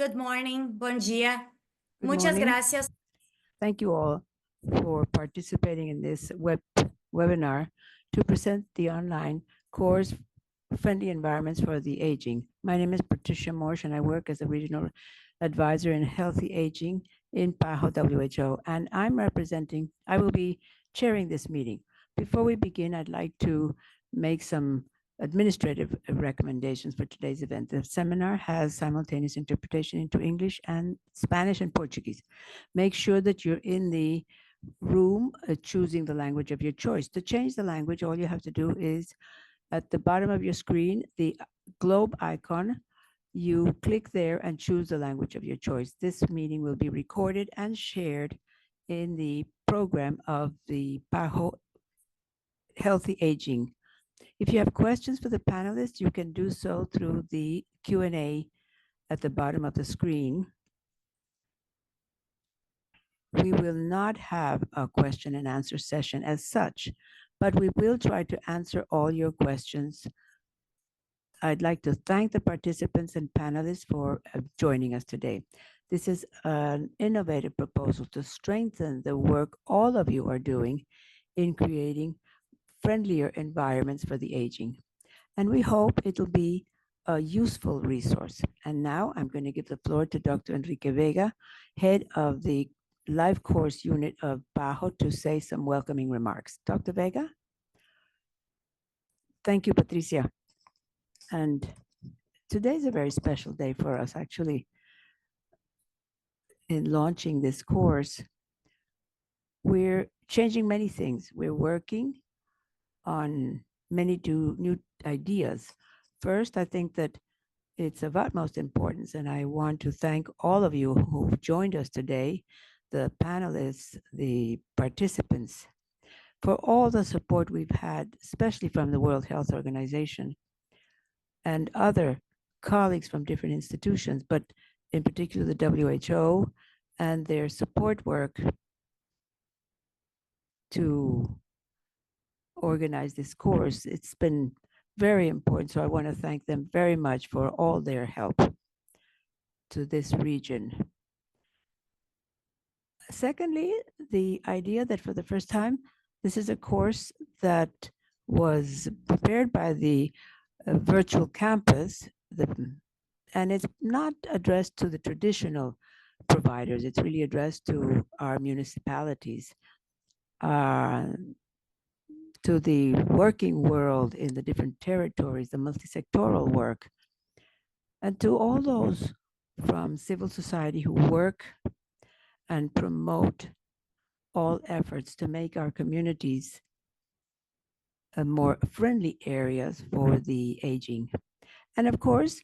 Good morning. Bom dia. Good Muchas morning. gracias. Thank you all for participating in this webinar to present the online course Friendly Environments for the Aging. My name is Patricia Morsh and I work as a regional advisor in healthy aging in PAHO WHO, and I will be chairing this meeting. Before we begin, I'd like to make some administrative recommendations for today's event. The seminar has simultaneous interpretation into English and Spanish and Portuguese. Make sure that you're in the room choosing the language of your choice. To change the language, all you have to do is at the bottom of your screen, the globe icon, you click there and choose the language of your choice. This meeting will be recorded and shared in the program of the PAHO Healthy Aging. If you have questions for the panelists, you can do so through the Q&A at the bottom of the screen. We will not have a question and answer session as such, but we will try to answer all your questions. I'd like to thank the participants and panelists for joining us today. This is an innovative proposal to strengthen the work all of you are doing in creating friendlier environments for the aging. And we hope it'll be a useful resource. And now I'm going to give the floor to Dr. Enrique Vega, head of the live course unit of PAHO, to say some welcoming remarks. Dr. Vega? Thank you, Patricia. And today's a very special day for us, actually. In launching this course, we're changing many things. We're working on many new ideas. First, I think that it's of utmost importance, and I want to thank all of you who've joined us today, the panelists, the participants, for all the support we've had, especially from the World Health Organization and other colleagues from different institutions, but in particular the WHO and their support work to organize this course. It's been very important, so I want to thank them very much for all their help to this region. Secondly, the idea that for the first time, this is a course that was prepared by the virtual campus, and it's not addressed to the traditional providers. It's really addressed to our municipalities, to the working world in the different territories, the multi-sectoral work, and to all those from civil society who work and promote all efforts to make our communities more friendly areas for the aging. And of course,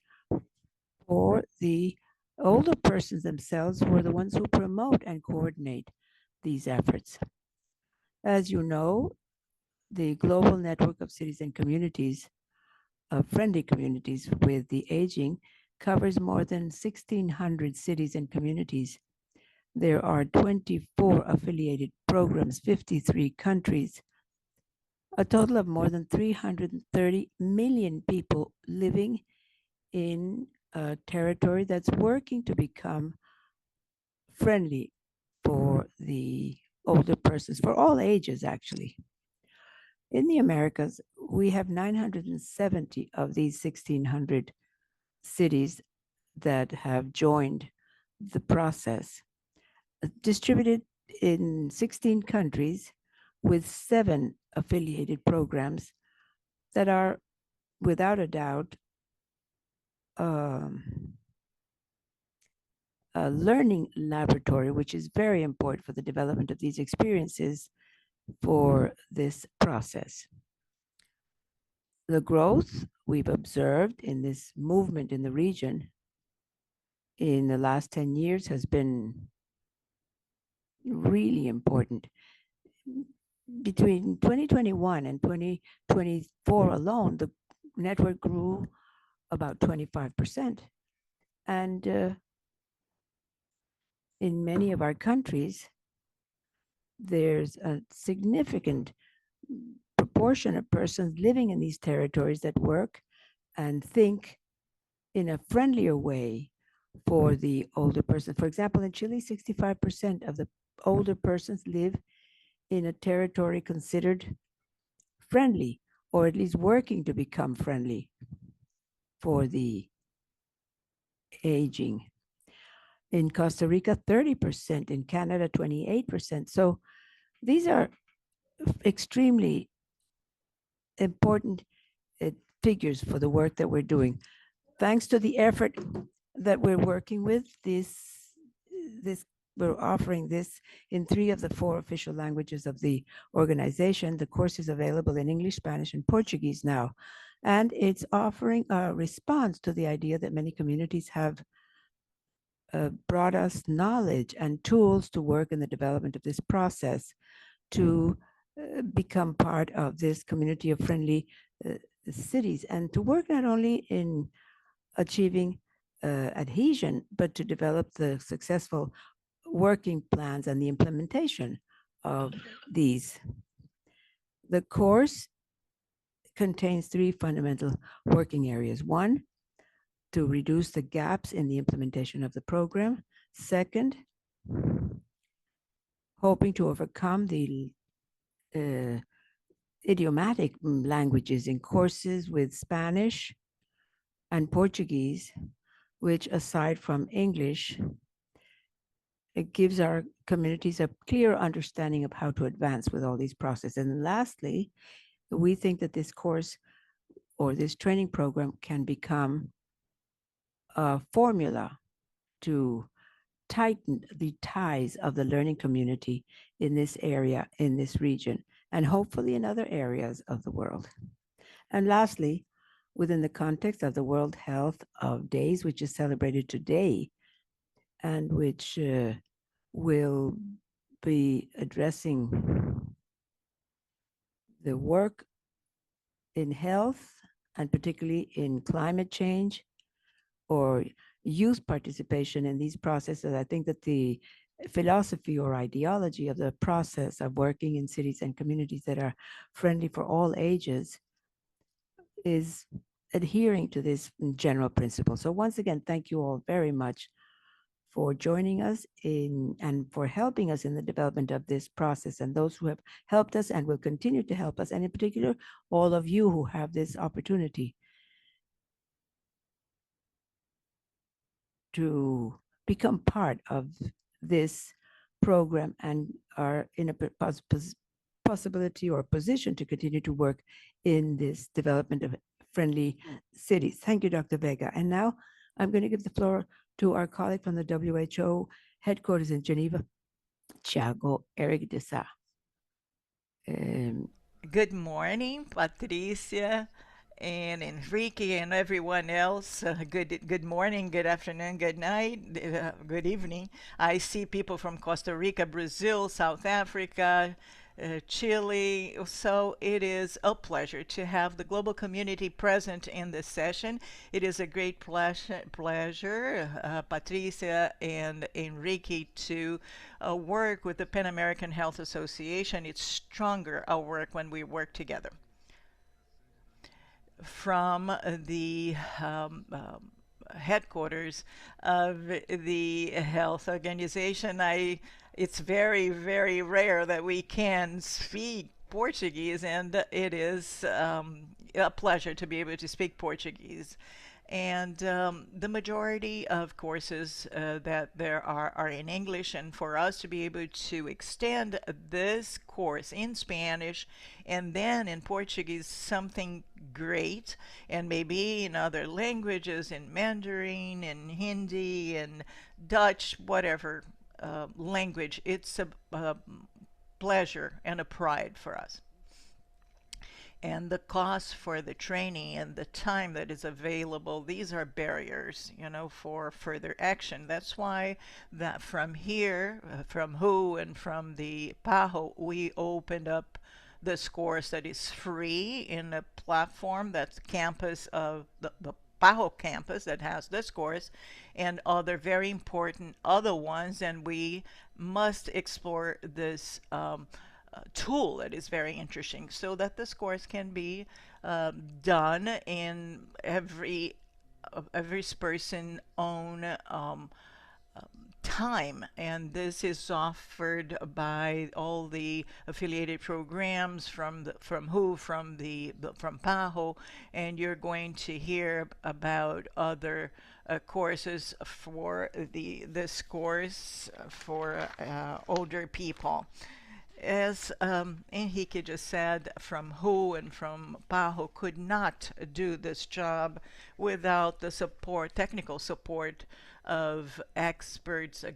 for the older persons themselves, who are the ones who promote and coordinate these efforts. As you know, the global network of cities and communities, friendly communities with the aging, covers more than 1,600 cities and communities. There are 24 affiliated programs, 53 countries, a total of more than 330 million people living in a territory that's working to become friendly for the older persons, for all ages, actually. In the Americas, we have 970 of these 1,600 cities that have joined the process, distributed in 16 countries with 7 affiliated programs that are, without a doubt, a learning laboratory, which is very important for the development of these experiences for this process. The growth we've observed in this movement in the region in the last 10 years has been really important. Between 2021 and 2024 alone, the network grew about 25%. And in many of our countries, there's a significant proportion of persons living in these territories that work and think in a friendlier way for the older person. For example, in Chile, 65% of the older persons live in a territory considered friendly, or at least working to become friendly for the aging. In Costa Rica, 30%, in Canada, 28%. So these are extremely important uh, figures for the work that we're doing. Thanks to the effort that we're working with, this we're offering this in 3 of the 4 official languages of the organization. The course is available in English, Spanish, and Portuguese now. And it's offering a response to the idea that many communities have brought us knowledge and tools to work in the development of this process to become part of this community of friendly uh, cities and to work not only in achieving adhesion, but to develop the successful working plans and the implementation of these. The course contains 3 fundamental working areas. One, to reduce the gaps in the implementation of the program. Second, hoping to overcome the uh, idiomatic languages in courses with Spanish and Portuguese, which, aside from English, it gives our communities a clear understanding of how to advance with all these processes. And lastly, we think that this course or this training program can become a formula to tighten the ties of the learning community in this area, in this region, and hopefully in other areas of the world. And lastly, within the context of the World Health of Days, which is celebrated today and which will be addressing the work in health and particularly in climate change or youth participation in these processes. I think that the philosophy or ideology of the process of working in cities and communities that are friendly for all ages is adhering to this general principle. So once again, thank you all very much for joining us in and for helping us in the development of this process, and those who have helped us and will continue to help us, and in particular, all of you who have this opportunity to become part of this program and are in a possibility or position to continue to work in this development of friendly cities. Thank you, Dr. Vega. And now I'm going to give the floor to our colleague from the WHO headquarters in Geneva, Thiago Eric Dessa. Um, Good morning, Patricia and Enrique and everyone else. Good morning, good afternoon, good night, good evening. I see people from Costa Rica, Brazil, South Africa, Chile. So it is a pleasure to have the global community present in this session. It is a great pleasure, Patricia and Enrique, to work with the Pan American Health Association. It's stronger our work when we work together. From the headquarters of the health organization, it's very, very rare that we can speak Portuguese, and it is a pleasure to be able to speak Portuguese. And the majority of courses that there are in English, and for us to be able to extend this course in Spanish and then in Portuguese, something great, and maybe in other languages, in Mandarin, in Hindi, in Dutch, whatever language, it's a pleasure and a pride for us. And the cost for the training and the time that is available, these are barriers, for further action. That's why that from here, from WHO and from the PAHO, we opened up this course that is free in a platform that's campus of the PAHO campus that has this course and other very important other ones, and we must explore this tool that is very interesting so that this course can be done in every every person own time, and this is offered by all the affiliated programs from from PAHO, and you're going to hear about other courses for this course for older people. As Enrique just said, from who and from PAHO could not do this job without the support, technical support of experts, a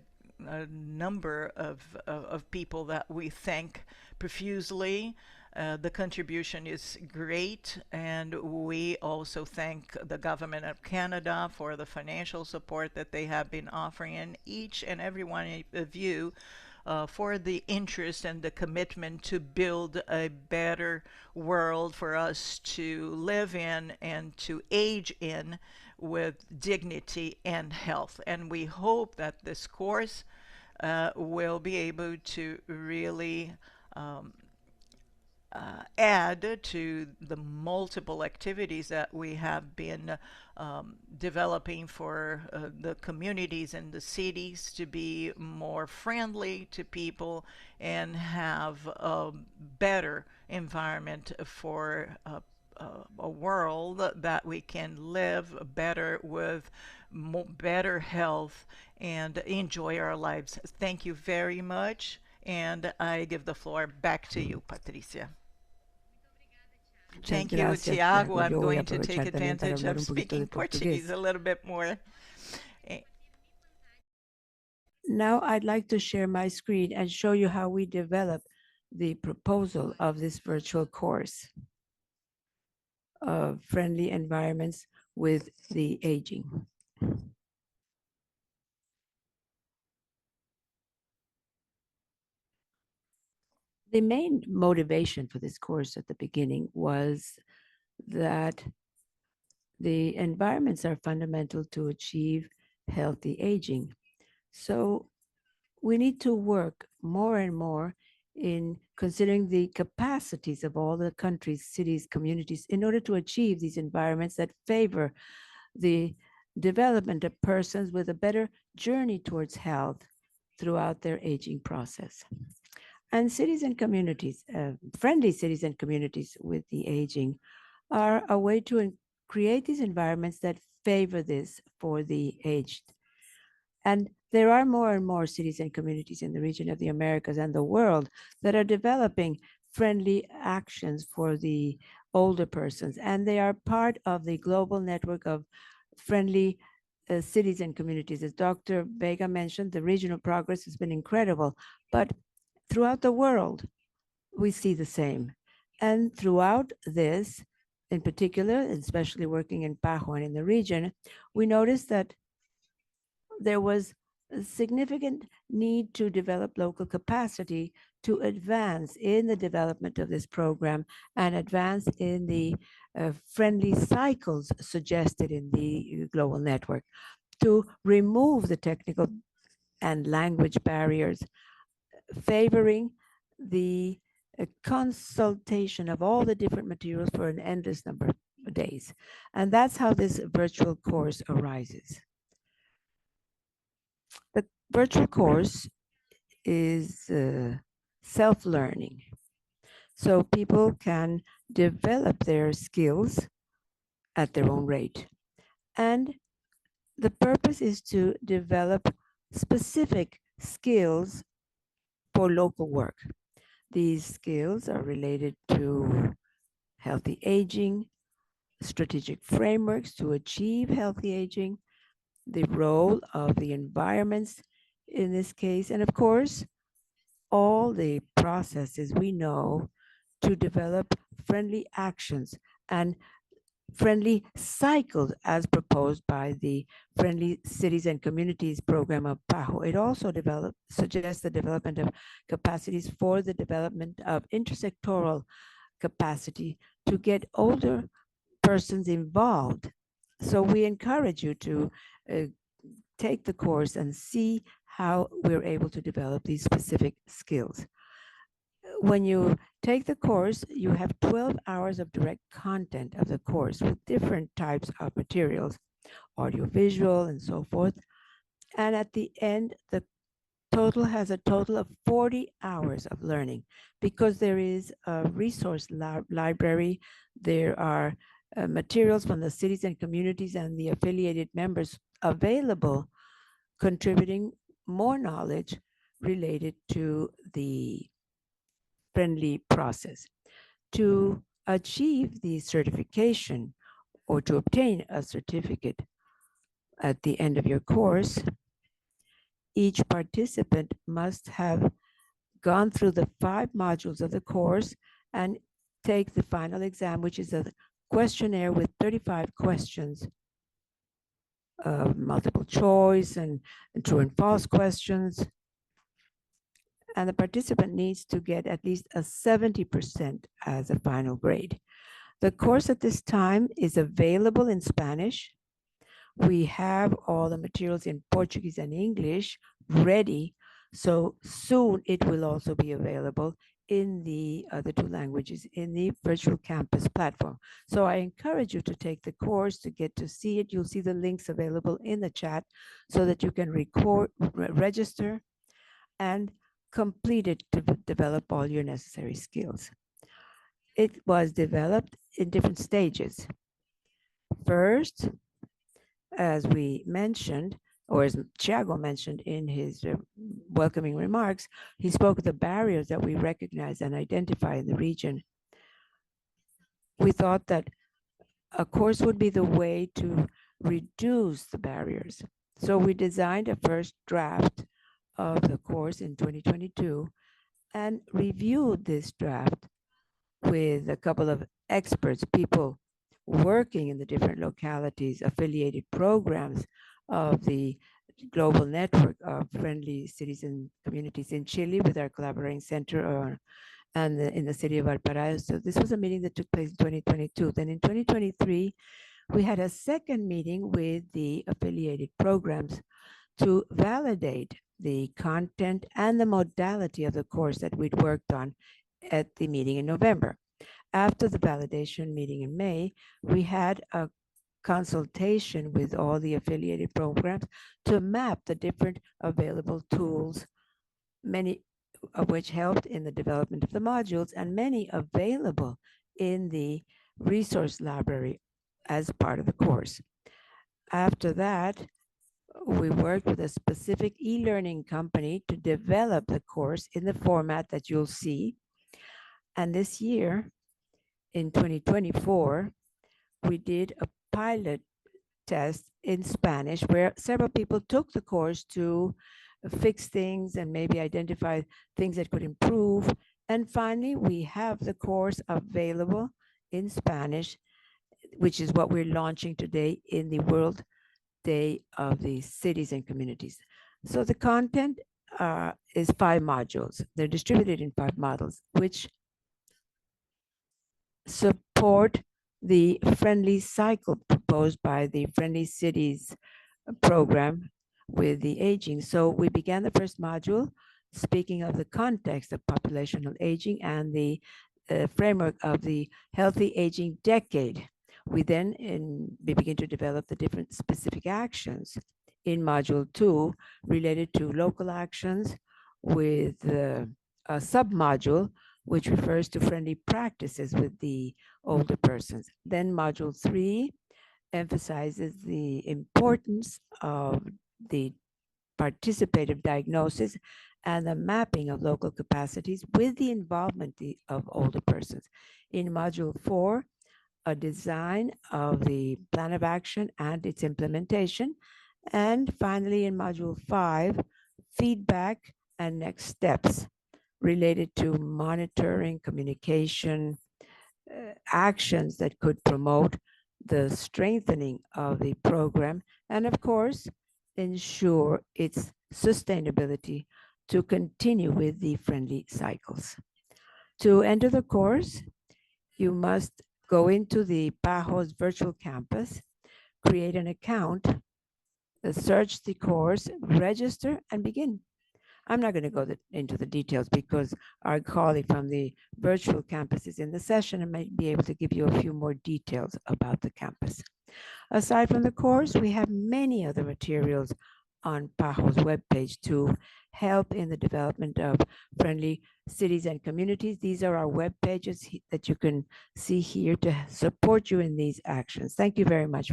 number of people that we thank profusely. The contribution is great, and we also thank the government of Canada for the financial support that they have been offering, and each and every one of you for the interest and the commitment to build a better world for us to live in and to age in with dignity and health. And we hope that this course will be able to really add to the multiple activities that we have been developing for the communities and the cities to be more friendly to people and have a better environment for a world that we can live better with better health and enjoy our lives. Thank you very much. And I give the floor back to you, Patricia. Muchas Thank you, gracias, Tiago. Tiago. I'm Yo voy a going to take aprovechar también para advantage hablar of un poquito speaking de Portuguese portugués. a little bit more. Eh, Now I'd like to share my screen and show you how we develop the proposal of this virtual course of friendly environments with the aging. The main motivation for this course at the beginning was that the environments are fundamental to achieve healthy aging. So we need to work more and more in considering the capacities of all the countries, cities, communities in order to achieve these environments that favor the development of persons with a better journey towards health throughout their aging process. And cities and communities, friendly cities and communities with the aging, are a way to create these environments that favor this for the aged. And there are more and more cities and communities in the region of the Americas and the world that are developing friendly actions for the older persons. And they are part of the global network of friendly cities and communities. As Dr. Vega mentioned, the regional progress has been incredible. But throughout the world, we see the same. And throughout this, in particular, especially working in PAHO and in the region, we noticed that there was a significant need to develop local capacity to advance in the development of this program and advance in the friendly cycles suggested in the global network to remove the technical and language barriers, favoring the consultation of all the different materials for an endless number of days. And that's how this virtual course arises. The virtual course is self-learning. So people can develop their skills at their own rate. And the purpose is to develop specific skills for local work. These skills are related to healthy aging, strategic frameworks to achieve healthy aging, the role of the environments in this case, and of course, all the processes we know to develop friendly actions and friendly cycles as proposed by the Friendly Cities and Communities program of PAHO. It also suggests the development of capacities for the development of intersectoral capacity to get older persons involved. So we encourage you to take the course and see how we're able to develop these specific skills. When you take the course, you have 12 hours of direct content of the course with different types of materials. audiovisual, and so forth. And at the end, the total has a total of 40 hours of learning because there is a resource library. There are materials from the cities and communities and the affiliated members available, contributing more knowledge related to the friendly process. To achieve the certification or to obtain a certificate at the end of your course, each participant must have gone through the 5 modules of the course and take the final exam, which is a questionnaire with 35 questions, multiple choice and true and false questions. And the participant needs to get at least a 70% as a final grade. The course at this time is available in Spanish. We have all the materials in Portuguese and English ready, so soon it will also be available in the other 2 languages in the virtual campus platform. So I encourage you to take the course to get to see it. You'll see the links available in the chat so that you can register and complete it to develop all your necessary skills. It was developed in different stages. First, as we mentioned, or as Thiago mentioned in his welcoming remarks, he spoke of the barriers that we recognize and identify in the region. We thought that a course would be the way to reduce the barriers. So we designed a first draft of the course in 2022 and reviewed this draft with a couple of experts, people working in the different localities, affiliated programs of the global network of friendly cities and communities in Chile with our collaborating center and in the city of Valparaiso. So this was a meeting that took place in 2022. Then in 2023, we had a second meeting with the affiliated programs to validate the content and the modality of the course that we'd worked on at the meeting in November. After the validation meeting in May, we had a consultation with all the affiliated programs to map the different available tools, many of which helped in the development of the modules and many available in the resource library as part of the course. After that, we worked with a specific e-learning company to develop the course in the format that you'll see. And this year, in 2024, we did a pilot test in Spanish where several people took the course to fix things and maybe identify things that could improve. And finally, we have the course available in Spanish, which is what we're launching today in the World Day of the Cities and Communities. So the content is 5 modules. They're distributed in 5 modules, which support the friendly cycle proposed by the Friendly Cities program with the aging. So we began the first module speaking of the context of populational aging and the framework of the healthy aging decade. We then begin to develop the different specific actions in module 2 related to local actions with a sub-module which refers to friendly practices with the older persons. Then module 3 emphasizes the importance of the participative diagnosis and the mapping of local capacities with the involvement of older persons. In module 4, a design of the plan of action and its implementation. And finally, in module 5, feedback and next steps related to monitoring, communication, actions that could promote the strengthening of the program, and of course, ensure its sustainability to continue with the friendly cycles. To enter the course, you must go into the PAHO's virtual campus, create an account, search the course, register, and begin. I'm not going to go into the details because our colleague from the virtual campus is in the session and might be able to give you a few more details about the campus. Aside from the course, we have many other materials on PAHO's webpage to help in the development of friendly cities and communities. These are our web pages that you can see here to support you in these actions. Thank you very much.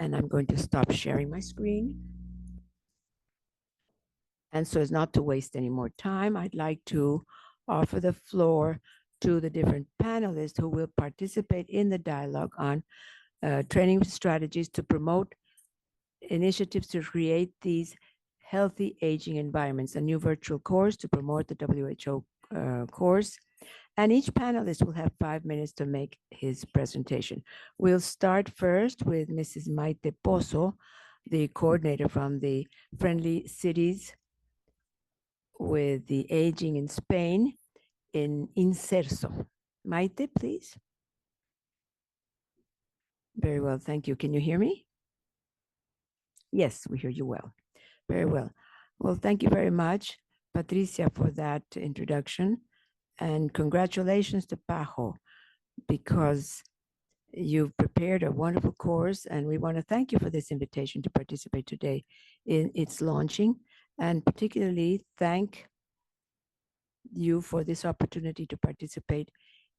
And I'm going to stop sharing my screen. And so as not to waste any more time, I'd like to offer the floor to the different panelists who will participate in the dialogue on training strategies to promote initiatives to create these healthy aging environments, a new virtual course to promote the WHO course. And each panelist will have 5 minutes to make his presentation. We'll start first with Mrs. Maite Pozo, the coordinator from the Friendly Cities with the Aging in Spain in Inserso. Maite, please. Very well, thank you. Can you hear me? Yes, we hear you well. Very well. Well, thank you very much, Patricia, for that introduction. And congratulations to PAHO, because you've prepared a wonderful course, and we want to thank you for this invitation to participate today in its launching, and particularly thank you for this opportunity to participate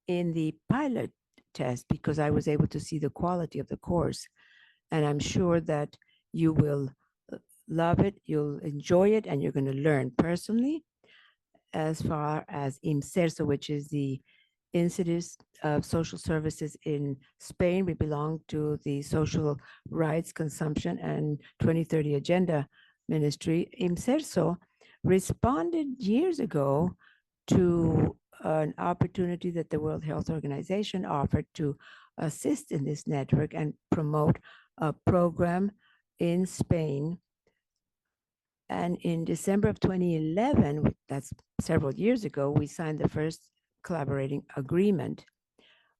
in the pilot test, because I was able to see the quality of the course. And I'm sure that you will love it, you'll enjoy it, and you're going to learn personally. As far as IMSERSO, which is the Institute of Social Services in Spain, we belong to the Social Rights, Consumption, and 2030 Agenda Ministry. IMSERSO responded years ago to an opportunity that the World Health Organization offered to assist in this network and promote a program in Spain. And in December of 2011, that's several years ago, we signed the first collaborating agreement,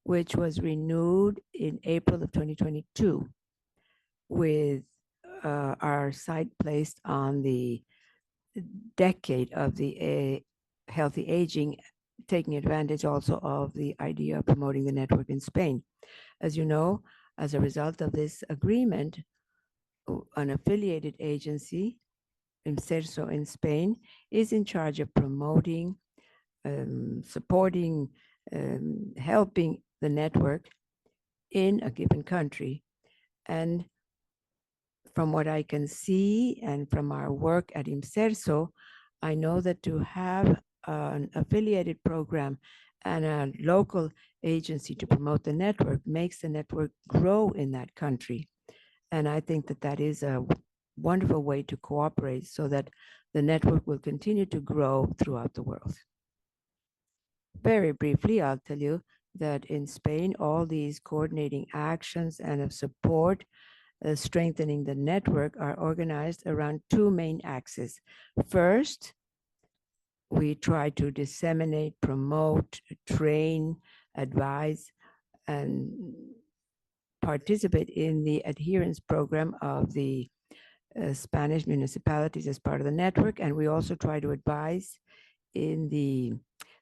which was renewed in April of 2022 with our site placed on the decade of the healthy aging, taking advantage also of the idea of promoting the network in Spain. As you know, as a result of this agreement, an affiliated agency, IMSERSO in Spain, is in charge of promoting, supporting, helping the network in a given country. And from what I can see and from our work at IMSERSO, I know that to have an affiliated program and a local agency to promote the network makes the network grow in that country. And I think that that is a wonderful way to cooperate so that the network will continue to grow throughout the world. Very briefly, I'll tell you that in Spain, all these coordinating actions and of support strengthening the network are organized around two main axes. First, we try to disseminate, promote, train, advise, and participate in the adherence program of the Spanish municipalities as part of the network. And we also try to advise in the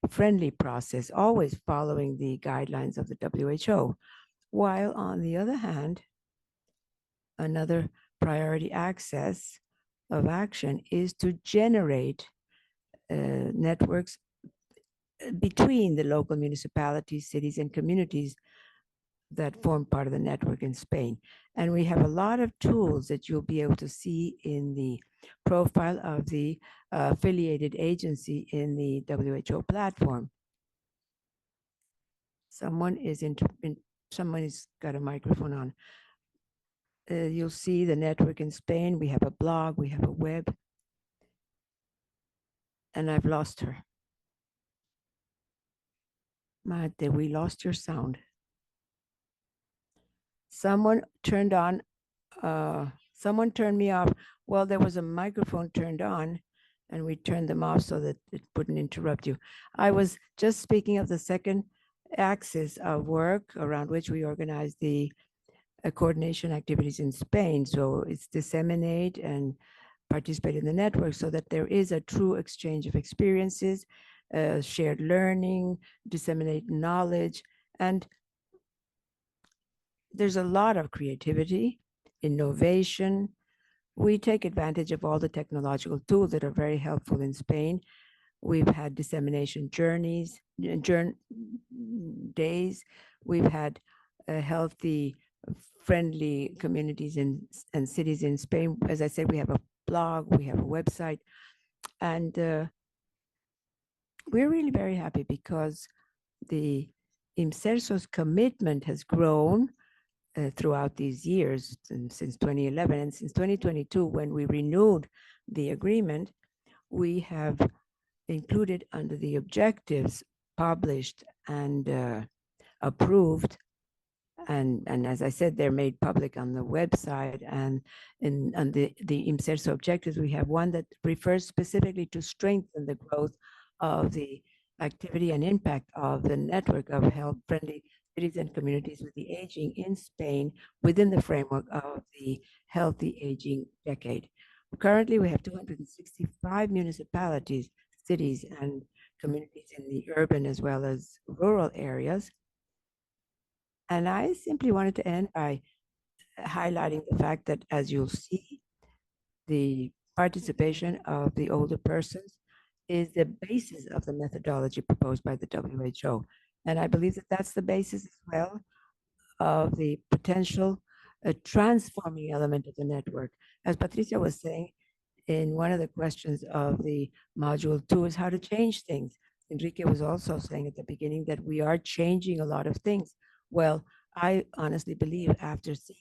friendly process, always following the guidelines of the WHO. While on the other hand, another priority access of action is to generate networks between the local municipalities, cities, and communities that form part of the network in Spain. And we have a lot of tools that you'll be able to see in the profile of the affiliated agency in the WHO platform. Someone is got a microphone on. You'll see the network in Spain. We have a blog, we have a web, and I've lost her. Mate, we lost your sound. Someone turned me off. Well, there was a microphone turned on and we turned them off so that it wouldn't interrupt you. I was just speaking of the second axis of work around which we organize the coordination activities in Spain. So it's disseminate and participate in the network so that there is a true exchange of experiences, shared learning, disseminate knowledge, And there's a lot of creativity, innovation. We take advantage of all the technological tools that are very helpful in Spain. We've had dissemination journeys, days. We've had healthy, friendly communities and cities in Spain. As I said, we have a blog, we have a website, and we're really very happy because the IMSERSO's commitment has grown throughout these years since 2011 and since 2022, when we renewed the agreement, we have included under the objectives published and approved, and as I said, they're made public on the website and on the IMSERSO objectives. We have one that refers specifically to strengthen the growth of the activity and impact of the network of health-friendly cities and communities with the aging in Spain within the framework of the Healthy Aging Decade. Currently, we have 265 municipalities, cities, and communities in the urban as well as rural areas. And I simply wanted to end by highlighting the fact that, as you'll see, the participation of the older persons is the basis of the methodology proposed by the WHO. And I believe that that's the basis as well of the potential transforming element of the network. As Patricia was saying, in one of the questions of the module 2 is how to change things. Enrique was also saying at the beginning that we are changing a lot of things. Well, I honestly believe, after seeing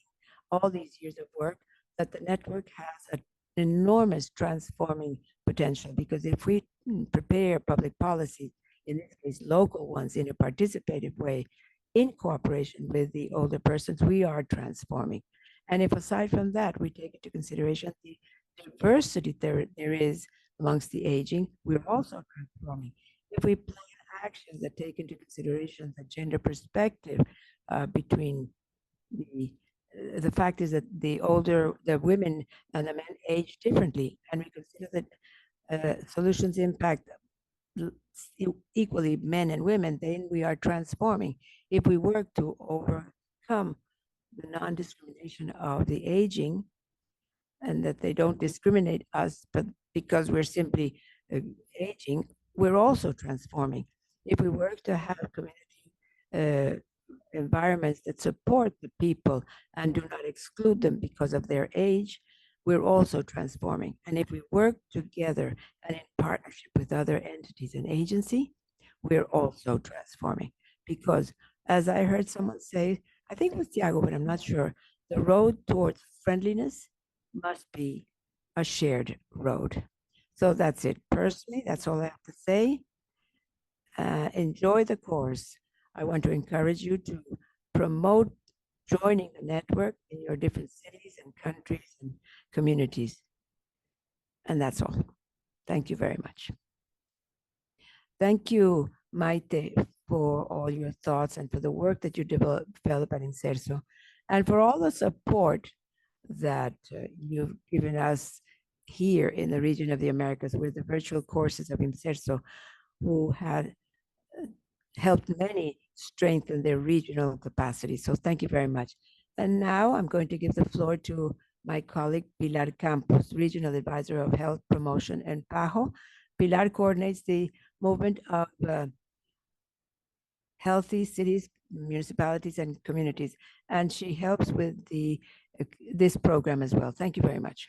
all these years of work, that the network has an enormous transforming potential, because if we prepare public policies, in this case local ones, in a participative way, in cooperation with the older persons, we are transforming. And if aside from that, we take into consideration the diversity there is amongst the aging, we're also transforming. If we plan actions that take into consideration the gender perspective between the fact is that the women and the men age differently, and we consider that solutions impact equally men and women, then we are transforming. If we work to overcome the non-discrimination of the aging, and that they don't discriminate us, but because we're simply aging, we're also transforming. If we work to have community environments that support the people and do not exclude them because of their age, we're also transforming. And if we work together and in partnership with other entities and agency, we're also transforming. Because as I heard someone say, I think it was Tiago, but I'm not sure, the road towards friendliness must be a shared road. So that's it. Personally, that's all I have to say. Enjoy the course. I want to encourage you to promote joining the network in your different cities and countries and communities. And that's all. Thank you very much. Thank you, Maite, for all your thoughts and for the work that you develop at INSERSO, and for all the support that you've given us here in the region of the Americas with the virtual courses of INSERSO, who had helped many strengthen their regional capacity. So thank you very much. And now I'm going to give the floor to my colleague, Pilar Campos, Regional Advisor of Health Promotion and PAHO. Pilar coordinates the movement of healthy cities, municipalities, and communities, and she helps with this program as well. Thank you very much.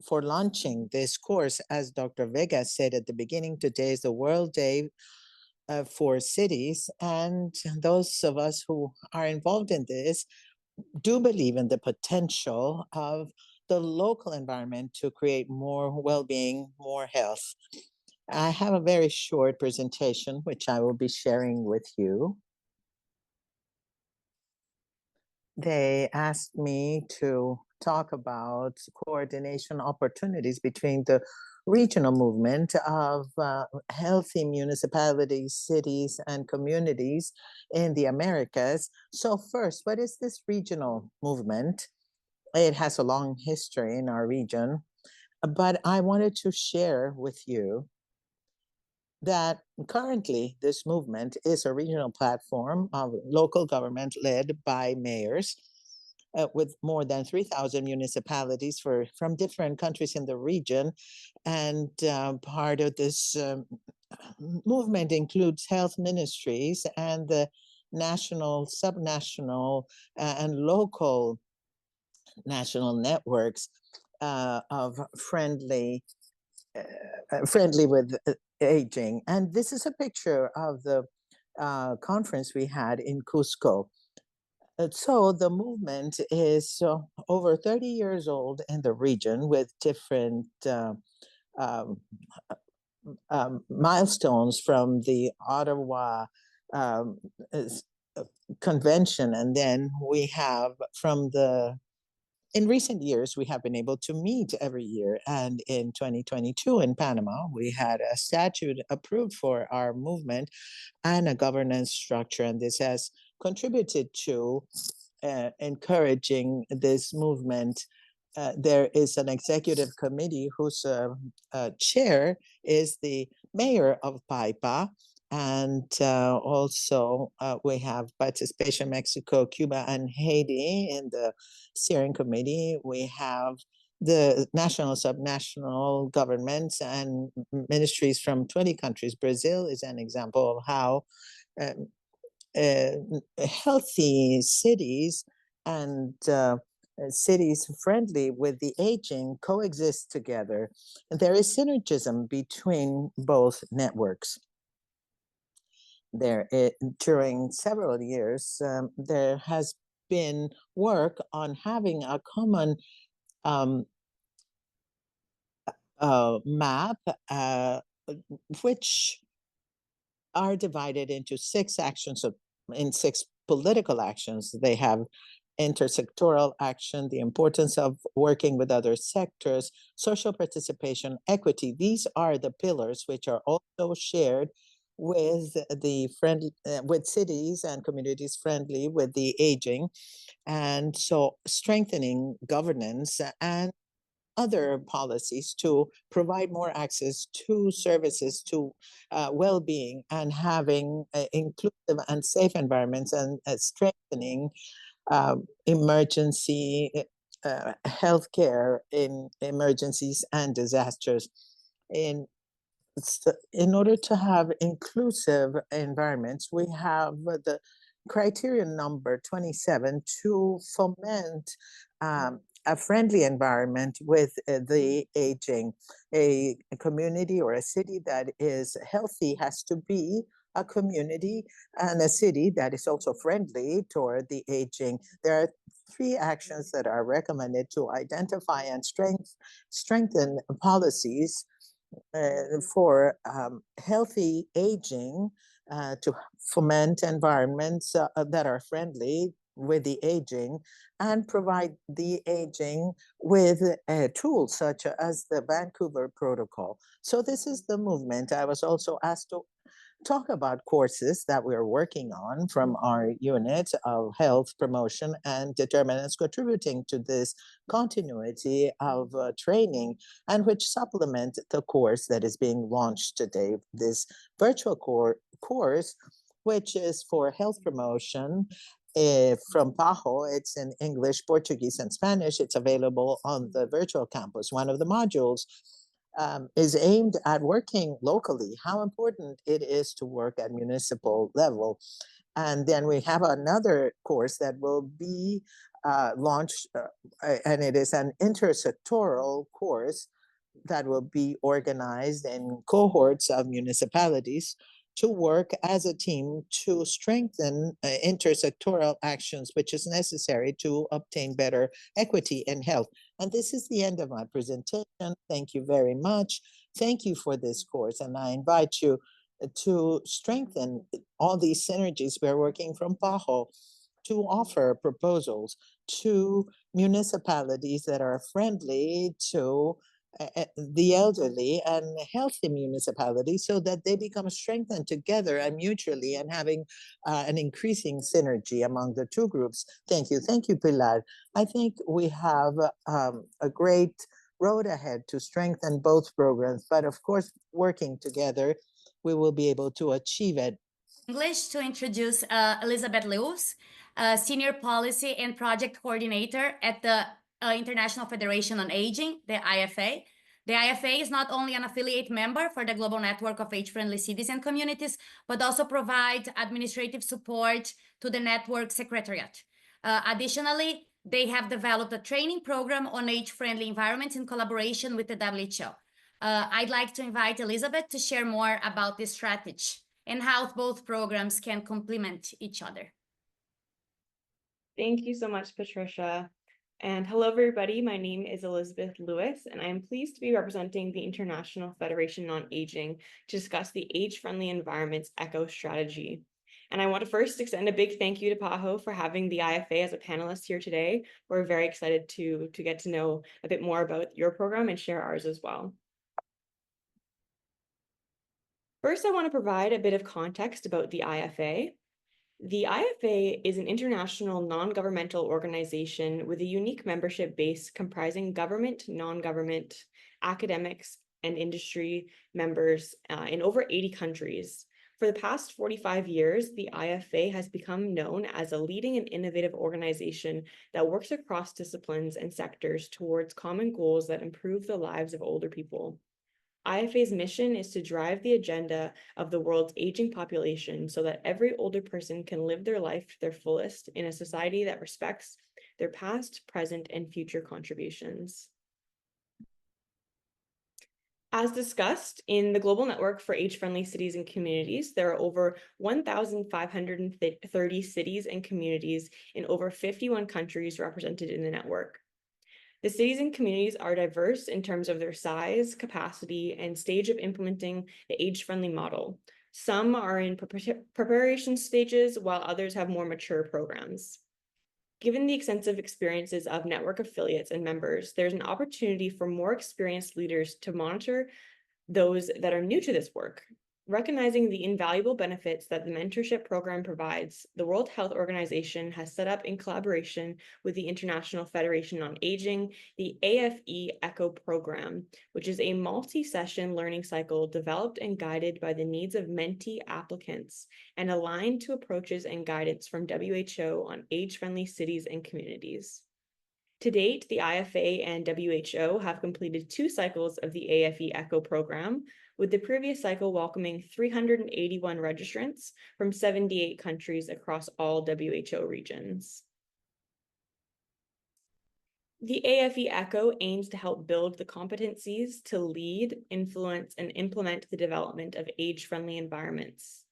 For launching this course. As Dr. Vega said at the beginning, today is the World Day for cities, and those of us who are involved in this do believe in the potential of the local environment to create more well-being, more health. I have a very short presentation, which I will be sharing with you. They asked me to talk about coordination opportunities between the regional movement of healthy municipalities, cities, and communities in the Americas. So first, what is this regional movement? It has a long history in our region, but I wanted to share with you that currently this movement is a regional platform of local government led by mayors with more than 3,000 municipalities from different countries in the region. And part of this movement includes health ministries and the national, subnational, and local national networks of friendly with aging. And this is a picture of the conference we had in Cusco. So the movement is over 30 years old in the region with different um, milestones from the Ottawa um, convention. And then we have from the in recent years, we have been able to meet every year. And in 2022 in Panama, we had a statute approved for our movement and a governance structure. And this has contributed to encouraging this movement. There is an executive committee whose chair is the mayor of Paipa. And also we have participation Mexico, Cuba, and Haiti in the steering committee. We have the national, subnational governments and ministries from 20 countries. Brazil is an example of how um, healthy cities and cities friendly with the aging coexist together. There is synergism between both networks. During several years, there has been work on having a common um, map, which are divided into 6 actions in 6 political actions. They have intersectoral action, the importance of working with other sectors, social participation, equity. These are the pillars which are also shared with the with cities and communities friendly with the aging. And so strengthening governance and other policies to provide more access to services, to well-being, and having inclusive and safe environments, and strengthening emergency healthcare in emergencies and disasters. In in order to have inclusive environments, we have the criterion number 27 to foment a friendly environment with the aging. A community or a city that is healthy has to be a community and a city that is also friendly toward the aging. There are 3 actions that are recommended to identify and strengthen policies for healthy aging, to foment environments that are friendly with the aging and provide the aging with tools such as the Vancouver Protocol. So this is the movement. I was also asked to talk about courses that we're working on from our unit of health promotion and determinants contributing to this continuity of training, and which supplement the course that is being launched today, this virtual course, which is for health promotion from PAHO. It's in English, Portuguese, and Spanish. It's available on the virtual campus. One of the modules is aimed at working locally, how important it is to work at municipal level. And then we have another course that will be launched, and it is an intersectoral course that will be organized in cohorts of municipalities to work as a team to strengthen intersectoral actions, which is necessary to obtain better equity in health. And this is the end of my presentation. Thank you very much. Thank you for this course. And I invite you to strengthen all these synergies. We're working from PAHO to offer proposals to municipalities that are friendly to the elderly and healthy municipalities so that they become strengthened together and mutually and having an increasing synergy among the two groups. Thank you. Thank you, Pilar. I think we have a great road ahead to strengthen both programs, but of course, working together, we will be able to achieve it. English to introduce Elizabeth Lewis, Senior Policy and Project Coordinator at the International Federation on Aging, the IFA. The IFA is not only an affiliate member for the global network of age-friendly cities and communities, but also provide administrative support to the network secretariat. Additionally, they have developed a training program on age-friendly environments in collaboration with the WHO. I'd like to invite Elizabeth to share more about this strategy and how both programs can complement each other. Thank you so much, Patricia. And hello, everybody. My name is Elizabeth Lewis, and I am pleased to be representing the International Federation on Aging to discuss the Age-Friendly Environments ECHO strategy. And I want to first extend a big thank you to PAHO for having the IFA as a panelist here today. We're very excited to get to know a bit more about your program and share ours as well. First, I want to provide a bit of context about the IFA. The IFA is an international non-governmental organization with a unique membership base comprising government, non-government, academics, and industry members in over 80 countries. For the past 45 years, the IFA has become known as a leading and innovative organization that works across disciplines and sectors towards common goals that improve the lives of older people. IFA's mission is to drive the agenda of the world's aging population so that every older person can live their life to their fullest in a society that respects their past, present, and future contributions. As discussed in the Global Network for Age-Friendly Cities and Communities, there are over 1,530 cities and communities in over 51 countries represented in the network. The cities and communities are diverse in terms of their size, capacity, and stage of implementing the age-friendly model. Some are in preparation stages, while others have more mature programs. Given the extensive experiences of network affiliates and members, there's an opportunity for more experienced leaders to monitor those that are new to this work. Recognizing the invaluable benefits that the mentorship program provides, the World Health Organization has set up in collaboration with the International Federation on Aging, the AFE ECHO program, which is a multi-session learning cycle developed and guided by the needs of mentee applicants and aligned to approaches and guidance from WHO on age-friendly cities and communities. To date, the IFA and WHO have completed 2 cycles of the AFE ECHO program, with the previous cycle welcoming 381 registrants from 78 countries across all WHO regions. The AFE ECHO aims to help build the competencies to lead, influence, and implement the development of age-friendly environments.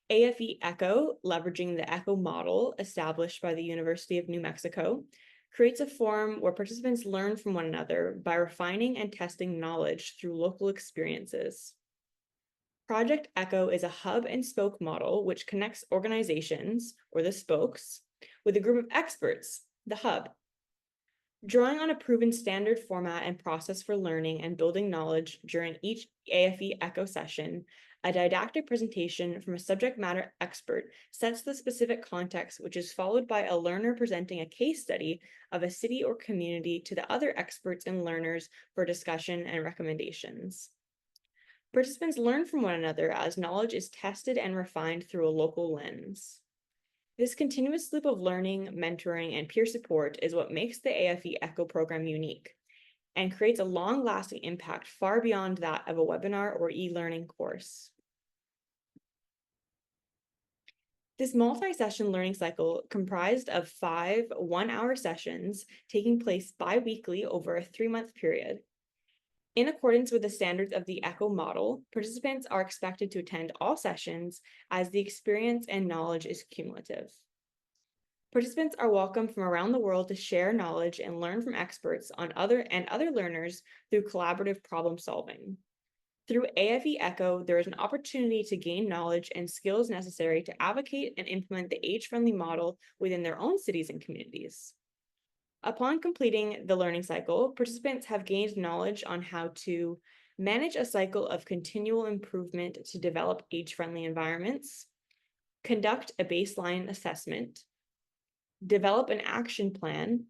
AFE ECHO, leveraging the ECHO model established by the University of New Mexico, creates a forum where participants learn from one another by refining and testing knowledge through local experiences. Project ECHO is a hub and spoke model which connects organizations, or the spokes, with a group of experts, the hub. Drawing on a proven standard format and process for learning and building knowledge during each AFE ECHO session, a didactic presentation from a subject matter expert sets the specific context, which is followed by a learner presenting a case study of a city or community to the other experts and learners for discussion and recommendations. Participants learn from one another as knowledge is tested and refined through a local lens. This continuous loop of learning, mentoring, and peer support is what makes the AFE ECHO program unique and creates a long-lasting impact far beyond that of a webinar or e-learning course. This multi-session learning cycle comprised of 5 one-hour sessions taking place bi-weekly over a 3-month period. In accordance with the standards of the ECHO model, participants are expected to attend all sessions as the experience and knowledge is cumulative. Participants are welcome from around the world to share knowledge and learn from experts on other learners through collaborative problem solving. Through AFE ECHO, there is an opportunity to gain knowledge and skills necessary to advocate and implement the age-friendly model within their own cities and communities. Upon completing the learning cycle, participants have gained knowledge on how to manage a cycle of continual improvement to develop age-friendly environments, conduct a baseline assessment, develop an action plan,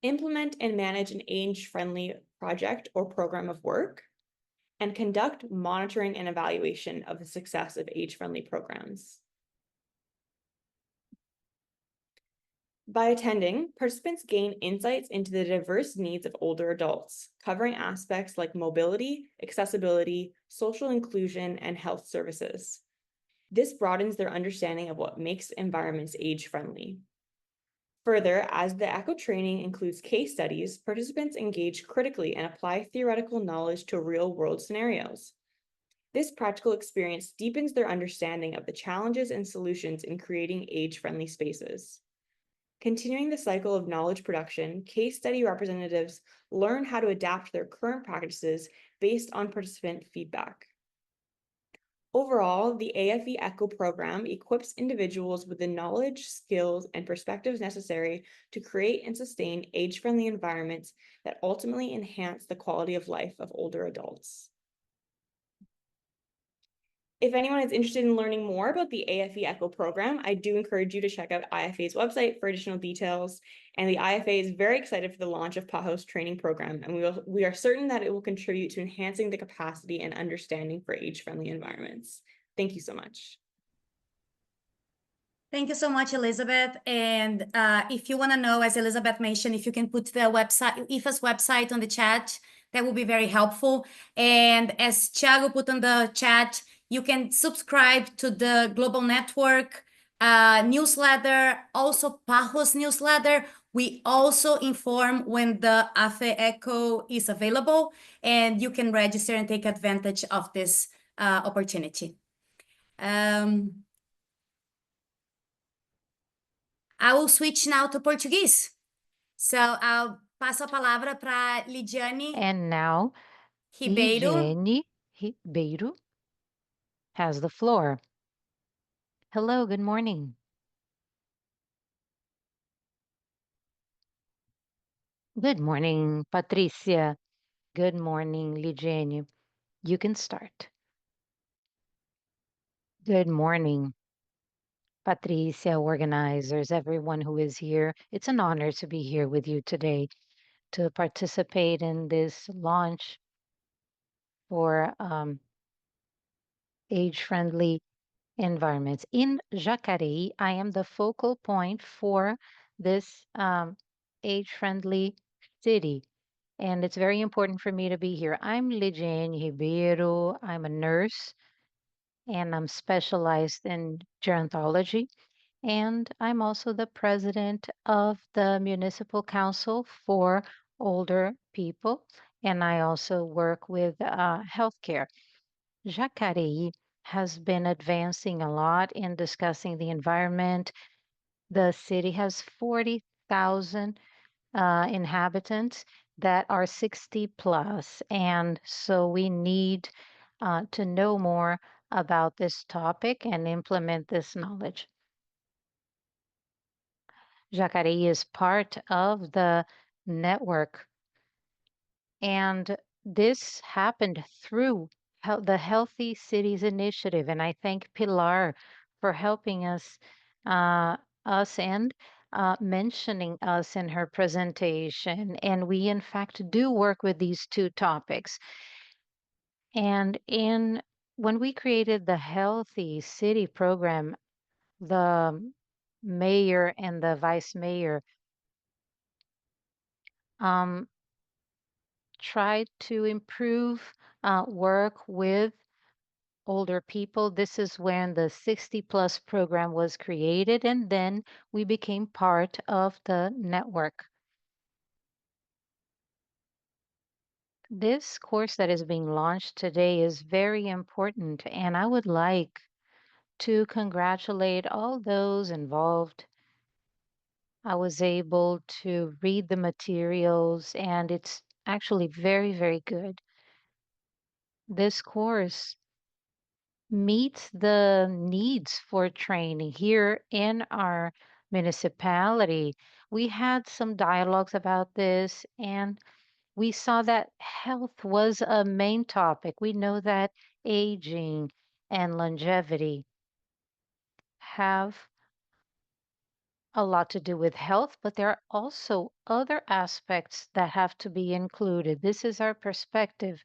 implement and manage an age-friendly project or program of work, and conduct monitoring and evaluation of the success of age-friendly programs. By attending, participants gain insights into the diverse needs of older adults, covering aspects like mobility, accessibility, social inclusion, and health services. This broadens their understanding of what makes environments age-friendly. Further, as the ECHO training includes case studies, participants engage critically and apply theoretical knowledge to real-world scenarios. This practical experience deepens their understanding of the challenges and solutions in creating age-friendly spaces. Continuing the cycle of knowledge production, case study representatives learn how to adapt their current practices based on participant feedback. Overall, the AFE ECHO program equips individuals with the knowledge, skills, and perspectives necessary to create and sustain age-friendly environments that ultimately enhance the quality of life of older adults. If anyone is interested in learning more about the AFE ECHO program, I do encourage you to check out IFA's website for additional details. And the IFA is very excited for the launch of PAHO's training program, and we are certain that it will contribute to enhancing the capacity and understanding for age-friendly environments. Thank you so much. Thank you so much, Elizabeth. And if you want to know, as Elizabeth mentioned, if you can put the website, IFA's website on the chat, that will be very helpful. And as Thiago put on the chat, you can subscribe to the Global Network newsletter, also PAHO's newsletter. We also inform when the AFE ECHO is available, and you can register and take advantage of this opportunity. I will switch now to Portuguese. So I'll passo a palavra para Lidiane And now, Ribeiro. Lidiane Ribeiro has the floor. Hello, good morning. Good morning, Patricia. Good morning, Lidiane. You can start. Good morning, Patricia, organizers, everyone who is here. It's an honor to be here with you today to participate in this launch for age-friendly environments. In Jacareí, I am the focal point for this age-friendly city, and it's very important for me to be here. I'm Lidiane Ribeiro. I'm a nurse, and I'm specialized in gerontology. And I'm also the president of the Municipal Council for Older People, and I also work with healthcare. Jacareí has been advancing a lot in discussing the environment. The city has 40,000 inhabitants that are 60 plus, and so we need to know more about this topic and implement this knowledge. Jacareí is part of the network, and this happened through the Healthy Cities Initiative, and I thank Pilar for helping us and mentioning us in her presentation. And we, in fact, do work with these two topics. And when we created the Healthy City program, the mayor and the vice mayor tried to improve work with older people. This is when the 60 plus program was created, and then we became part of the network. This course that is being launched today is very important, and I would like to congratulate all those involved. I was able to read the materials, and it's actually very, very good. This course meets the needs for training here in our municipality, we had some dialogues about this, and we saw that health was a main topic. We know that aging and longevity have a lot to do with health, but there are also other aspects that have to be included. This is our perspective.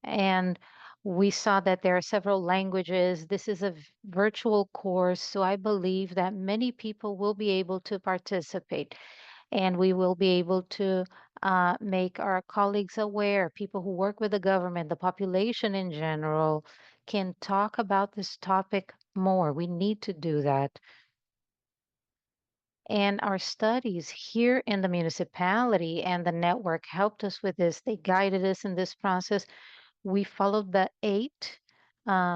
And we saw that there are several languages. This is a virtual course, so I believe that many people will be able to participate, and we will be able to make our colleagues aware, people who work with the government, the population in general, can talk about this topic more. We need to do that. And our studies here in the municipality and the network helped us with this. They guided us in this process. We followed the 8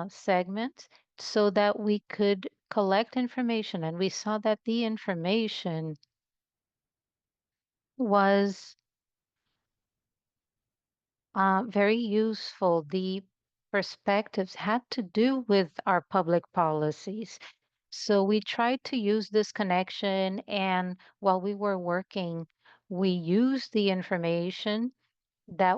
segments so that we could collect information. And we saw that the information was very useful. The perspectives had to do with our public policies. So we tried to use this connection, and while we were working, we used the information that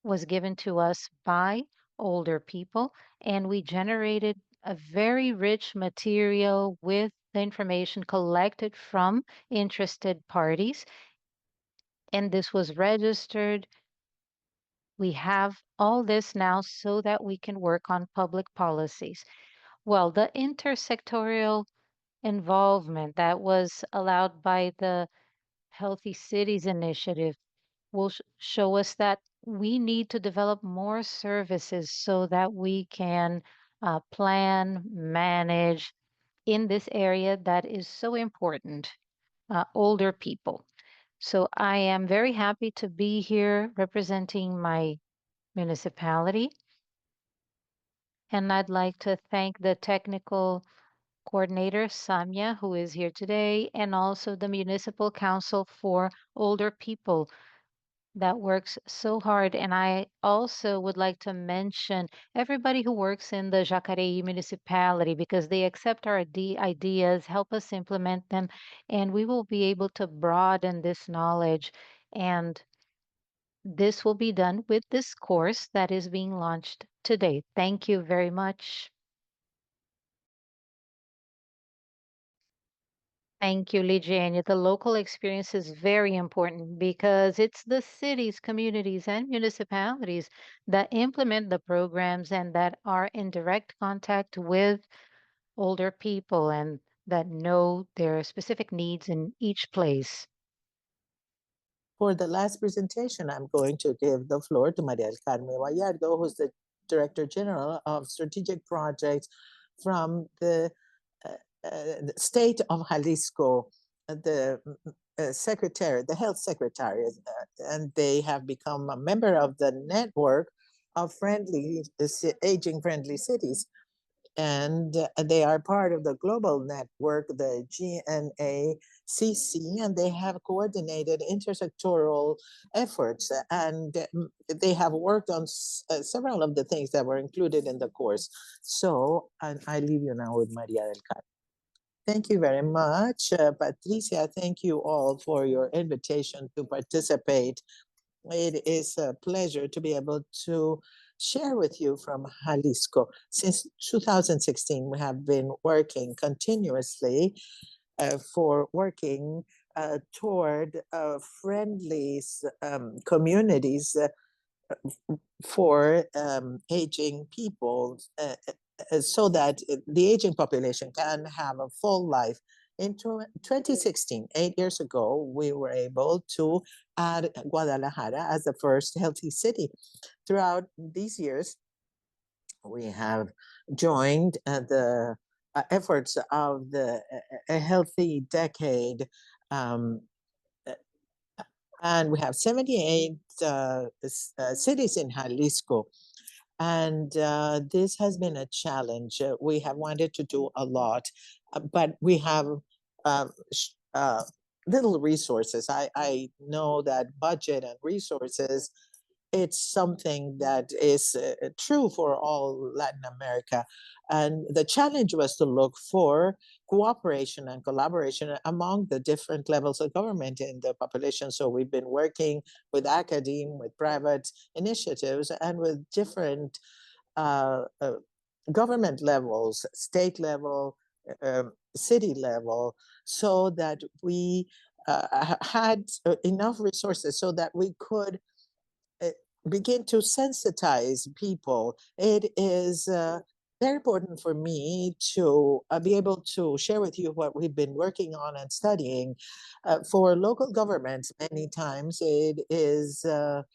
was given to us by older people, and we generated a very rich material with the information collected from interested parties. And this was registered. We have all this now so that we can work on public policies. Well, the intersectorial involvement that was allowed by the Healthy Cities Initiative will show us that we need to develop more services so that we can plan, manage in this area that is so important, older people. So I am very happy to be here representing my municipality. And I'd like to thank the technical coordinator, Samia, who is here today, and also the Municipal Council for Older People that works so hard. And I also would like to mention everybody who works in the Jacareí municipality because they accept our ideas, help us implement them, and we will be able to broaden this knowledge. And this will be done with this course that is being launched today. Thank you very much. Thank you, Ligiania. The local experience is very important because it's the cities, communities, and municipalities that implement the programs and that are in direct contact with older people and that know their specific needs in each place. For the last presentation, I'm going to give the floor to Maria del Carmen Vallardo, who's the Director General of Strategic Projects from the state of Jalisco, the secretary, the health secretary, and they have become a member of the network of aging-friendly cities. And they are part of the global network, the GNACC, and they have coordinated intersectoral efforts. And they have worked on several of the things that were included in the course. So I leave you now with Maria del Carmen. Thank you very much, Patricia. Thank you all for your invitation to participate. It is a pleasure to be able to share with you from Jalisco. Since 2016, we have been working continuously for working toward friendly communities for aging people so that the aging population can have a full life. In 2016, 8 years ago, we were able to add Guadalajara as the first healthy city. Throughout these years, we have joined the efforts of the A Healthy Decade, and we have 78 cities in Jalisco. And this has been a challenge. We have wanted to do a lot, but we have little resources. I know that budget and resources it's something that is true for all Latin America. And the challenge was to look for cooperation and collaboration among the different levels of government in the population. So we've been working with academia, with private initiatives, and with different government levels, state level, city level, so that we had enough resources so that we could begin to sensitize people. It is very important for me to be able to share with you what we've been working on and studying. For local governments, many times it is a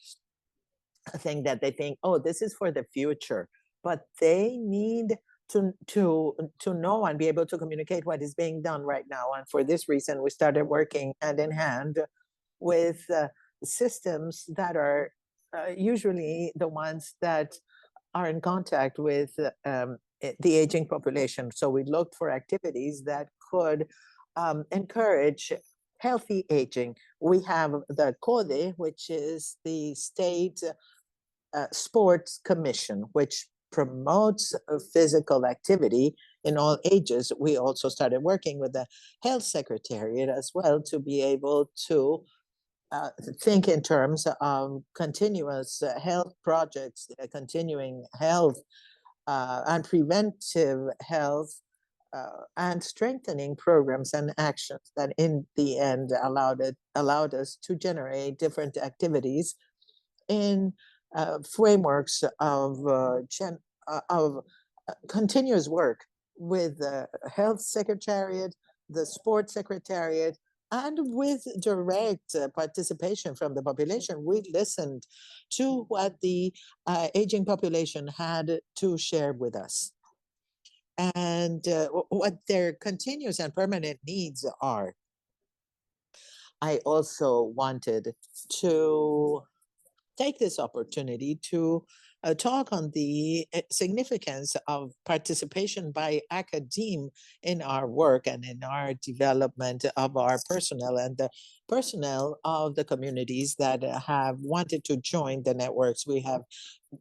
thing that they think, oh, this is for the future, but they need to know and be able to communicate what is being done right now. And for this reason, we started working hand in hand with systems that are usually the ones that are in contact with the aging population. So we looked for activities that could encourage healthy aging. We have the CODE, which is the state sports commission, which promotes physical activity in all ages. We also started working with the health secretariat as well to be able to think in terms of continuous health projects, continuing health and preventive health and strengthening programs and actions that in the end allowed us to generate different activities in frameworks of continuous work with the health secretariat, the sports secretariat, and with direct participation from the population. We listened to what the aging population had to share with us and what their continuous and permanent needs are. I also wanted to take this opportunity to talk on the significance of participation by academe in our work and in our development of our personnel and the personnel of the communities that have wanted to join the networks. We have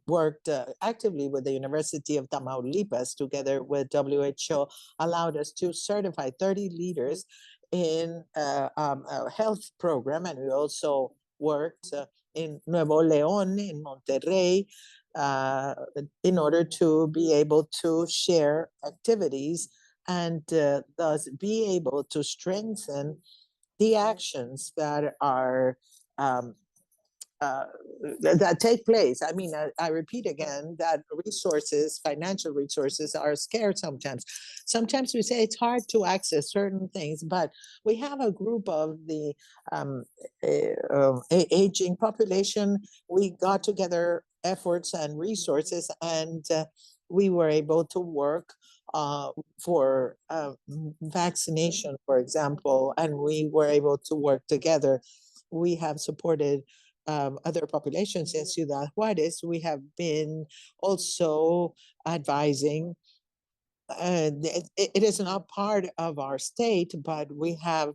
worked actively with the University of Tamaulipas together with WHO, allowed us to certify 30 leaders in a health program, and we also worked in Nuevo León, in Monterrey, in order to be able to share activities and thus be able to strengthen the actions that are that take place. I mean, I repeat again that resources, financial resources, are scarce sometimes. Sometimes we say it's hard to access certain things, but we have a group of the aging population. We got together efforts and resources, and we were able to work for vaccination, for example, and we were able to work together. We have supported other populations in Ciudad Juarez. We have been also advising. It is not part of our state, but we have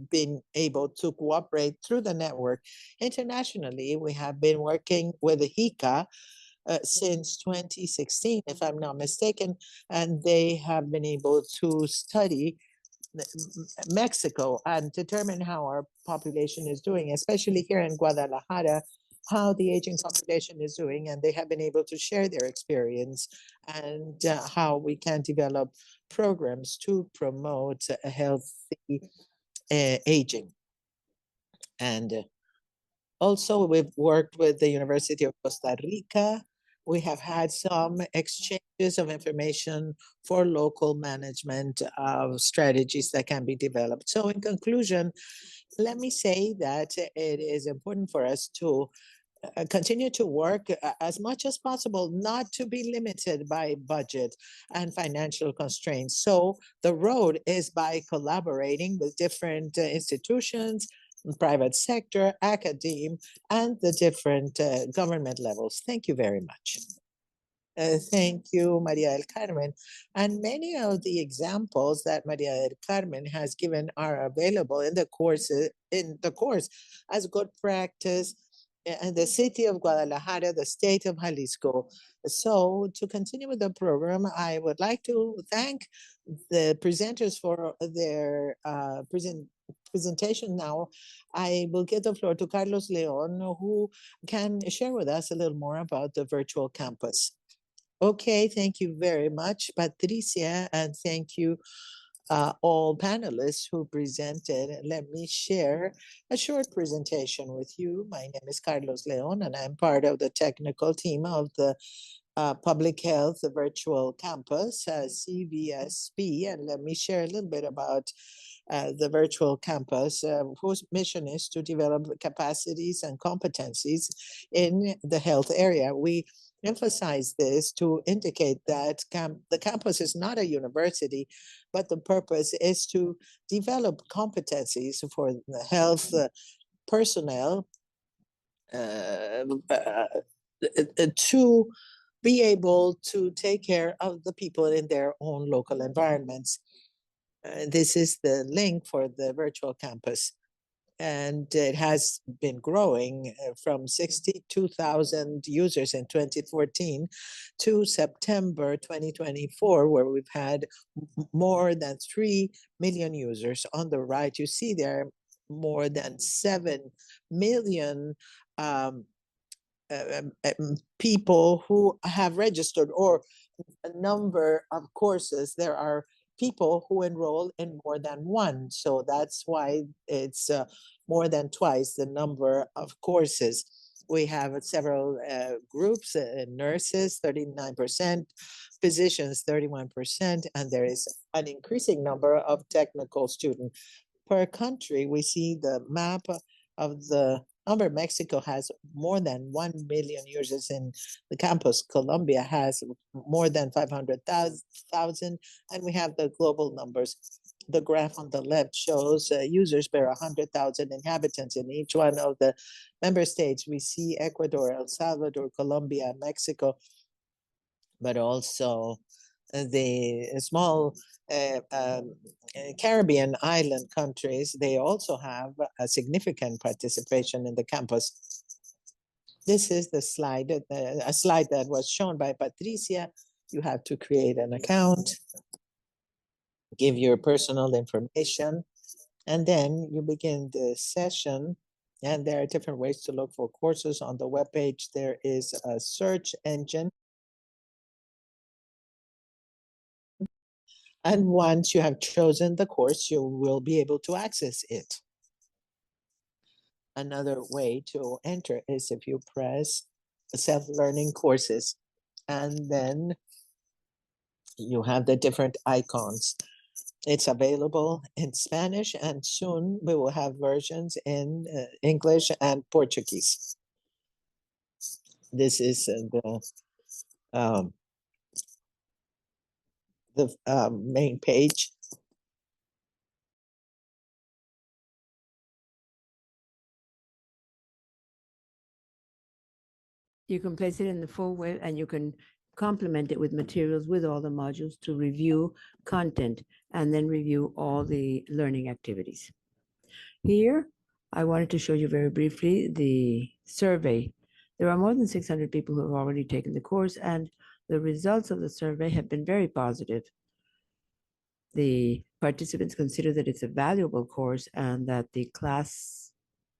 been able to cooperate through the network. Internationally, we have been working with the HICA since 2016, if I'm not mistaken, and they have been able to study Mexico and determine how our population is doing, especially here in Guadalajara, how the aging population is doing, and they have been able to share their experience and how we can develop programs to promote a healthy aging. And also, we've worked with the University of Costa Rica. We have had some exchanges of information for local management of strategies that can be developed. So in conclusion, let me say that it is important for us to continue to work as much as possible, not to be limited by budget and financial constraints. So the road is by collaborating with different institutions, private sector, academe, and the different government levels. Thank you very much. Thank you, Maria del Carmen. And many of the examples that Maria del Carmen has given are available in the course as good practice the city of Guadalajara, the state of Jalisco. So to continue with the program, I would like to thank the presenters for their presentation. Now I will give the floor to Carlos Leon, who can share with us a little more about the virtual campus. Okay, thank you very much, Patricia, and thank you all panelists who presented. Let me share a short presentation with you. My name is Carlos Leon, and I'm part of the technical team of the Public Health Virtual Campus, CVSP. And let me share a little bit about the virtual campus, whose mission is to develop capacities and competencies in the health area. We emphasize this to indicate that the campus is not a university, but the purpose is to develop competencies for the health personnel to be able to take care of the people in their own local environments. This is the link for the virtual campus. And it has been growing from 62,000 users in 2014 to September 2024, where we've had more than 3 million users. On the right, you see there more than 7 million people who have registered, or a number of courses. There are people who enroll in more than one. So that's why it's more than twice the number of courses. We have several groups, nurses, 39%, physicians, 31%, and there is an increasing number of technical students. Per country, we see the map of the number. Mexico has more than 1 million users in the campus. Colombia has more than 500,000, and we have the global numbers. The graph on the left shows users per 100,000 inhabitants in each one of the member states. We see Ecuador, El Salvador, Colombia, Mexico, but also the small Caribbean island countries. They also have a significant participation in the campus. This is the slide, a slide that was shown by Patricia. You have to create an account, give your personal information, and then you begin the session. And there are different ways to look for courses on the webpage. There is a search engine. And once you have chosen the course, you will be able to access it. Another way to enter is if you press self-learning courses, and then you have the different icons. It's available in Spanish, and soon we will have versions in English and Portuguese. This is the main page. You can place it in the full web, and you can complement it with materials with all the modules to review content and then review all the learning activities. Here, I wanted to show you very briefly the survey. There are more than 600 people who have already taken the course, and the results of the survey have been very positive. The participants consider that it's a valuable course and that the class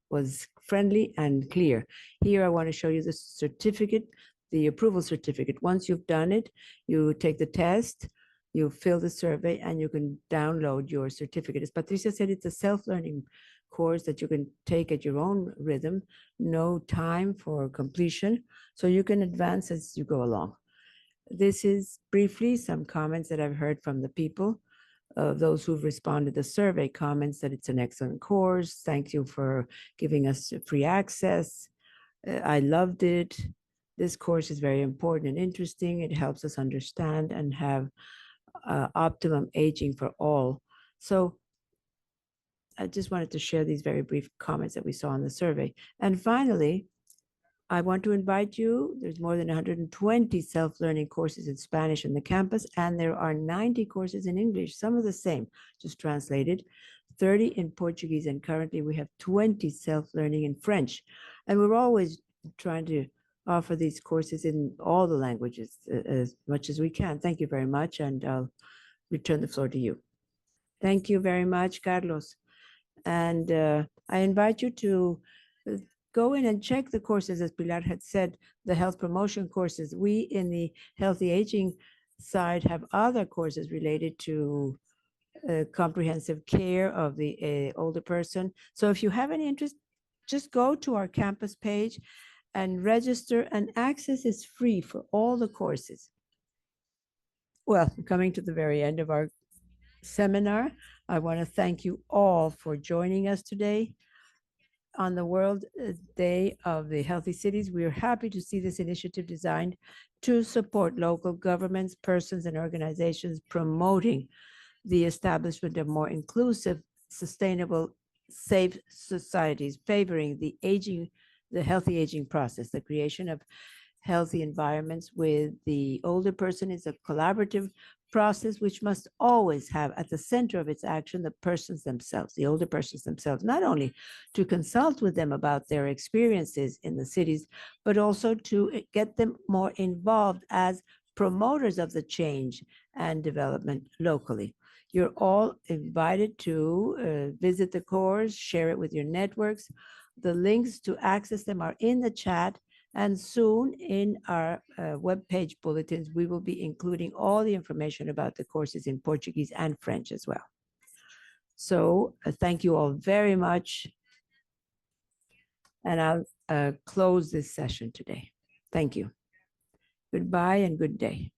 was friendly and clear. Here, I want to show you the certificate, the approval certificate. Once you've done it, you take the test, you fill the survey, and you can download your certificate. As Patricia said, it's a self-learning course that you can take at your own rhythm, no time for completion, so you can advance as you go along. This is briefly some comments that I've heard from the people. Those who've responded to the survey comments that it's an excellent course. Thank you for giving us free access. I loved it. This course is very important and interesting. It helps us understand and have optimum aging for all. So I just wanted to share these very brief comments that we saw in the survey. And finally, I want to invite you. There's more than 120 self-learning courses in Spanish in the campus, and there are 90 courses in English, some of the same, just translated, 30 in Portuguese, and currently we have 20 self-learning in French. And we're always trying to offer these courses in all the languages as much as we can. Thank you very much, and I'll return the floor to you. Thank you very much, Carlos. And I invite you to go in and check the courses, as Pilar had said, the health promotion courses. We in the healthy aging side have other courses related to comprehensive care of the older person. So if you have any interest, just go to our campus page and register, and access is free for all the courses. Well, coming to the very end of our seminar, I want to thank you all for joining us today on the World Day of the Healthy Cities. We are happy to see this initiative designed to support local governments, persons, and organizations promoting the establishment of more inclusive, sustainable, safe societies, favoring the healthy aging process. The creation of healthy environments with the older person is a collaborative process which must always have at the center of its action the persons themselves, the older persons themselves, not only to consult with them about their experiences in the cities, but also to get them more involved as promoters of the change and development locally. You're all invited to visit the course, share it with your networks. The links to access them are in the chat, and soon in our webpage bulletins, we will be including all the information about the courses in Portuguese and French as well. So thank you all very much. And I'll close this session today. Thank you. Goodbye and good day.